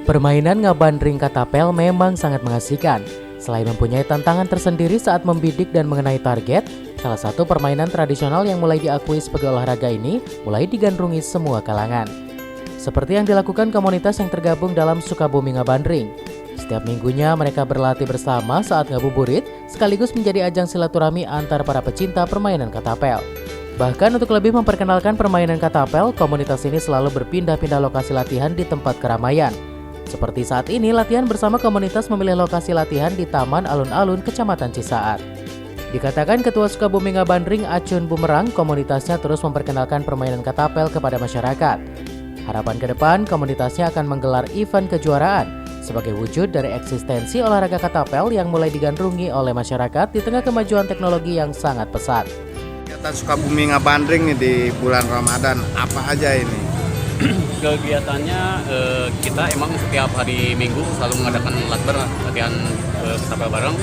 Permainan ngabandring katapel memang sangat mengasihkan. Selain mempunyai tantangan tersendiri saat membidik dan mengenai target, salah satu permainan tradisional yang mulai diakui sebagai olahraga ini mulai digandrungi semua kalangan. Seperti yang dilakukan komunitas yang tergabung dalam Sukabumi Ngabandring. Setiap minggunya mereka berlatih bersama saat ngabuburit, sekaligus menjadi ajang silaturahmi antar para pecinta permainan katapel. Bahkan untuk lebih memperkenalkan permainan katapel, komunitas ini selalu berpindah-pindah lokasi latihan di tempat keramaian. Seperti saat ini, latihan bersama komunitas memilih lokasi latihan di Taman Alun-Alun, Kecamatan Cisaat. Dikatakan Ketua Sukabumi Ngabandring Acun Bumerang, komunitasnya terus memperkenalkan permainan katapel kepada masyarakat. Harapan ke depan, komunitasnya akan menggelar event kejuaraan sebagai wujud dari eksistensi olahraga katapel yang mulai digandrungi oleh masyarakat di tengah kemajuan teknologi yang sangat pesat. Kegiatan Sukabumi Ngabandring nih di bulan Ramadan, apa aja ini? Kegiatannya kita emang setiap hari Minggu selalu mengadakan latihan katapel bareng.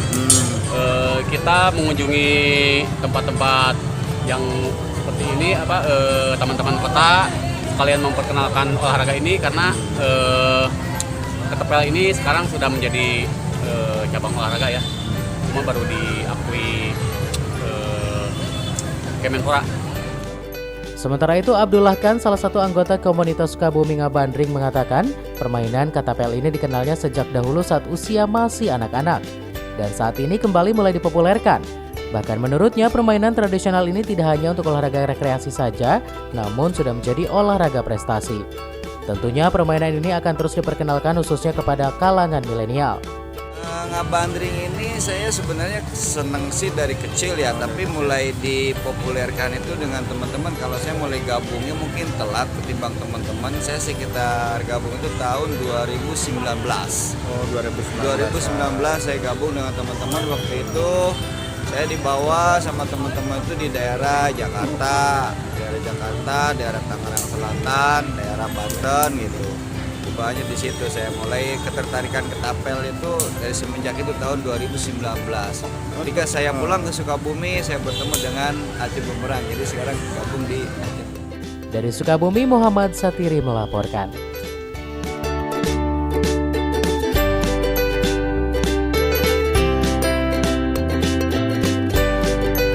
Kita mengunjungi tempat-tempat yang seperti ini, teman-teman kota sekalian memperkenalkan olahraga ini karena katapel ini sekarang sudah menjadi cabang olahraga ya, cuma baru diakui Kemenpora. Sementara itu, Abdullah Khan, salah satu anggota komunitas Sukabumi Ngabandring, mengatakan permainan katapel ini dikenalnya sejak dahulu saat usia masih anak-anak dan saat ini kembali mulai dipopulerkan. Bahkan menurutnya permainan tradisional ini tidak hanya untuk olahraga rekreasi saja, namun sudah menjadi olahraga prestasi. Tentunya permainan ini akan terus diperkenalkan khususnya kepada kalangan milenial. Ngabandring ini saya sebenarnya seneng sih dari kecil ya, tapi mulai dipopulerkan itu dengan teman-teman. Kalau saya mulai gabungnya mungkin telat ketimbang teman-teman. Saya sekitar gabung itu tahun 2019. Oh, 2019. Saya gabung dengan teman-teman. Waktu itu saya dibawa sama teman-teman itu di daerah Jakarta, daerah Tangerang Selatan, daerah Banten gitu. Banyak di situ saya mulai ketertarikan ketapel itu dari semenjak itu tahun 2019. Ketika saya pulang ke Sukabumi, saya bertemu dengan Acun Bumerang. Jadi sekarang gabung di Acun. Dari Sukabumi, Muhammad Satiri melaporkan.